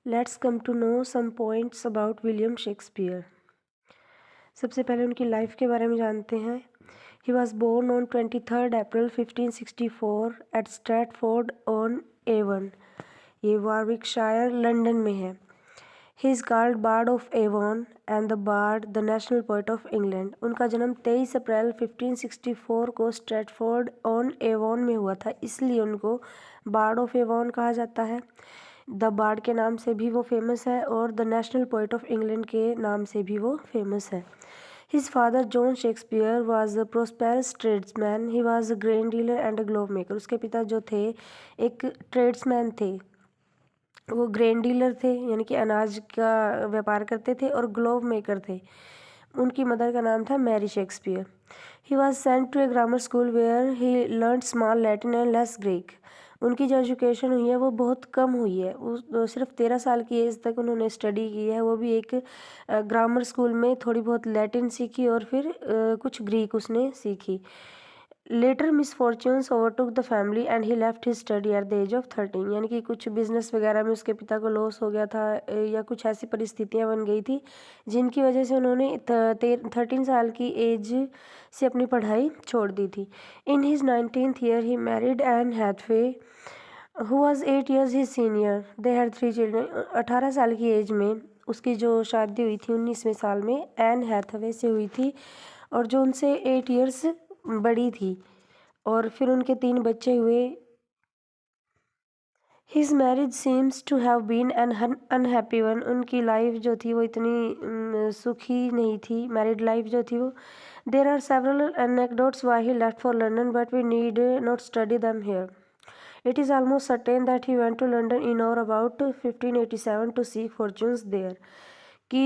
Let's come to know some points about William Shakespeare. सबसे पहले उनकी लाइफ के बारे में जानते हैं। He was born on 23 April 1564 at Stratford on Avon, ये वारविकशायर लंदन में है। He is called bard of Avon and the bard the national poet of England. उनका जन्म 23 अप्रैल 1564 को स्ट्रैटफोर्ड ऑन एवन में हुआ था, इसलिए उनको बार्ड ऑफ एवन कहा जाता है। द बार्ड के नाम से भी वो फेमस है और the national poet of England के नाम से भी वो फेमस है। His father John Shakespeare was a prosperous tradesman. He was a grain dealer and a glove maker. उसके पिता जो थे एक ट्रेड्समैन थे, वो ग्रेन डीलर थे यानी कि अनाज का व्यापार करते थे, और ग्लोव मेकर थे। उनकी मदर का नाम था Mary Shakespeare. He was sent to a grammar school where he learn small Latin and less Greek. उनकी जो एजुकेशन हुई है वो बहुत कम हुई है। सिर्फ 13 साल की एज तक उन्होंने स्टडी की है, वो भी एक ग्रामर स्कूल में। थोड़ी बहुत लैटिन सीखी और फिर कुछ ग्रीक उसने सीखी। Later misfortunes overtook the family and he left his study at the age of 13। यानी कि कुछ बिजनेस वगैरह में उसके पिता को लॉस हो गया था, या कुछ ऐसी परिस्थितियां बन गई थी जिनकी वजह से उन्होंने 13 साल की एज से अपनी पढ़ाई छोड़ दी थी। In his 19th year he married Anne Hathaway who was 8 years his senior. They had 3 children. 18 साल की एज में उसकी जो शादी हुई थी 19वें साल में एन हैथवे से हुई थी, और जो उनसे 8 years बड़ी थी, और फिर उनके 3 बच्चे हुए। His marriage seems to have been an unhappy one. उनकी लाइफ जो थी वो इतनी सुखी नहीं थी, मैरिड लाइफ जो थी वो। There are several anecdotes why he left for London but we need not study them here. It is almost certain that he went to London in or about 1587 to seek fortunes there. कि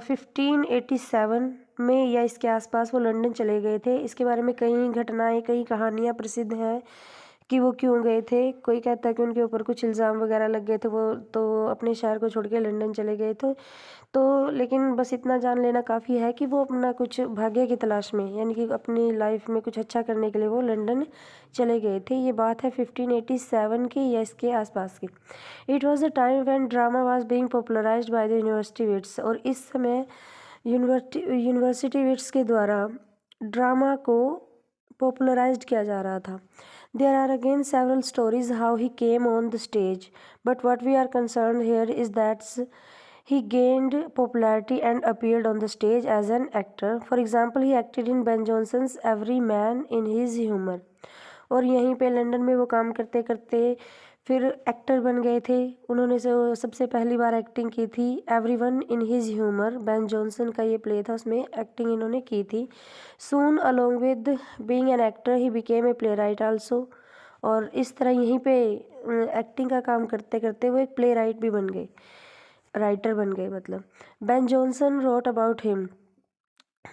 1587 में या इसके आसपास वो London चले गए थे। इसके बारे में कई घटनाएं, कई कहानियां प्रसिद्ध हैं कि वो क्यों गए थे। कोई कहता है कि उनके ऊपर कुछ इल्ज़ाम वगैरह लग गए थे, वो तो अपने शहर को छोड़ के लंदन चले गए थे। तो लेकिन बस इतना जान लेना काफ़ी है कि वो अपना कुछ भाग्य की तलाश में, यानी कि अपनी लाइफ में कुछ अच्छा करने के लिए वो लंदन चले गए थे। ये बात है 1587 की या इसके आसपास की। It was the time when drama was being popularised by the university wits. और इस समय यूनिवर्सिटी विट्स के द्वारा ड्रामा को पॉपुलराइज्ड किया जा रहा था। There are again several stories how he came on the stage, but what we are concerned here is that he gained popularity and appeared on the stage as an actor. For example, he acted in Ben Jonson's Every Man in His Humor. और यहीं पे London में वो काम करते करते फिर actor बन गए थे। उन्होंने सबसे पहली बार एक्टिंग की थी everyone in his humour. Ben Jonson का ये प्ले था, उसमें एक्टिंग इन्होंने की थी। Soon along with being an actor he became a playwright also. और इस तरह यहीं पे एक्टिंग का काम करते करते वो एक प्ले राइट भी बन गए, राइटर बन गए मतलब। Ben Jonson wrote about him.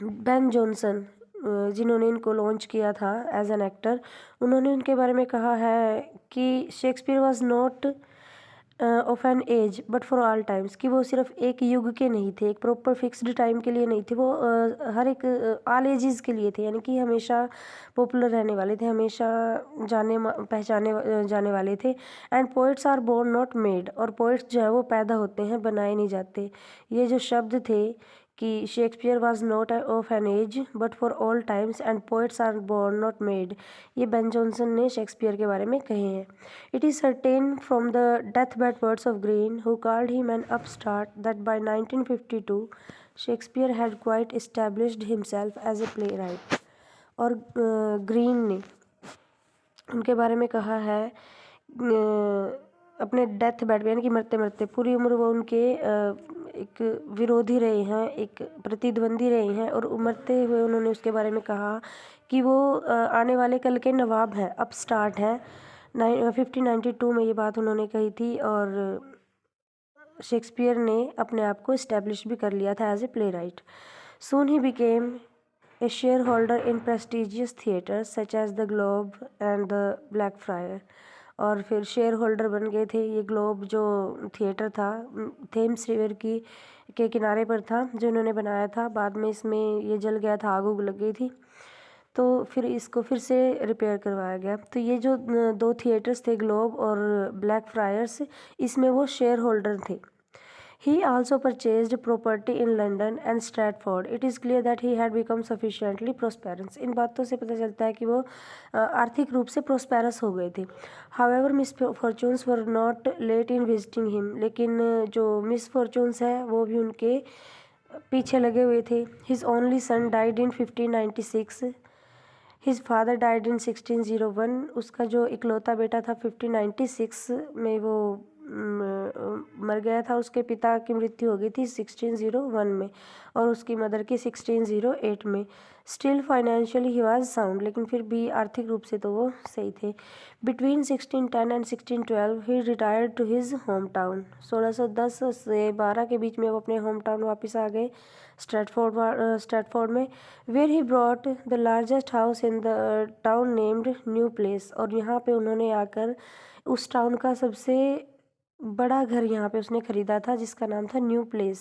Ben Jonson जिन्होंने इनको लॉन्च किया था एज एन एक्टर, उन्होंने उनके बारे में कहा है कि Shakespeare was not of an age but for all times. कि वो सिर्फ एक युग के नहीं थे, एक प्रॉपर फिक्स्ड टाइम के लिए नहीं थे, वो हर एक ऑल एजेस के लिए थे। यानी कि हमेशा पॉपुलर रहने वाले थे, हमेशा पहचाने जाने वाले थे। And poets are born not made. और पोइट्स जो है वो पैदा होते हैं, बनाए नहीं जाते। ये जो शब्द थे कि Shakespeare was not of an age but for all times and poets are born not made, ये बेन जॉनसन ने शेक्सपियर के बारे में कहे हैं। It is certain from the death bed words of Greene who called him an upstart that by 1952 Shakespeare had quite established himself as a playwright. और Greene ने उनके बारे में कहा है अपने डेथ बेड पे, यानी कि मरते मरते पूरी उम्र वो उनके एक विरोधी रहे हैं, एक प्रतिद्वंदी रहे हैं, और मरते हुए उन्होंने उसके बारे में कहा कि वो आने वाले कल के नवाब हैं, अपस्टार्ट हैं। 1592 में ये बात उन्होंने कही थी, और शेक्सपियर ने अपने आप को इस्टेब्लिश भी कर लिया था as a playwright. Soon he became a shareholder in prestigious theatre such as the Globe and the Black Friar. और फिर शेयर होल्डर बन गए थे। ये ग्लोब जो थिएटर था थेम्स रिवर के किनारे पर था, जो इन्होंने बनाया था। बाद में इसमें ये जल गया था, आग उग लग गई थी, तो फिर इसको फिर से रिपेयर करवाया गया। तो ये जो 2 थिएटर्स थे, ग्लोब और ब्लैक फ्रायर्स, इसमें वो शेयर होल्डर थे। He also purchased property in London and Stratford. It is clear that he had become sufficiently prosperous. इन बातों से पता चलता है कि वो आर्थिक रूप से prosperous हो गए थे. However, misfortunes were not late in visiting him. लेकिन जो misfortunes है वो भी उनके पीछे लगे हुए थे. His only son died in 1596. His father died in 1601. उसका जो इकलौता बेटा था 1596 में वो मर गया था. उसके पिता की मृत्यु हो गई थी 1601 में और उसकी मदर की 1608 में. Still financially he was sound. लेकिन फिर भी आर्थिक रूप से तो वो सही थे. Between 1610 and 1612 he retired to his home town. 1610 से 12 के बीच में वो अपने होम टाउन वापस आ गए स्ट्रैटफोर्ड में. Where he brought the largest house in the town named New Place. और यहाँ पे उन्होंने आकर उस टाउन का सबसे बड़ा घर यहाँ पे उसने ख़रीदा था जिसका नाम था New Place.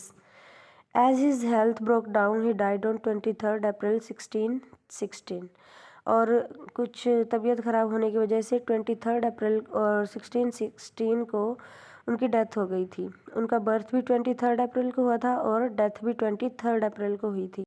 As his health broke down he died on 23 April 1616. और कुछ तबीयत ख़राब होने की वजह से 23 अप्रैल और 1616 को उनकी डेथ हो गई थी. उनका बर्थ भी 23 अप्रैल को हुआ था और डेथ भी 23 अप्रैल को हुई थी.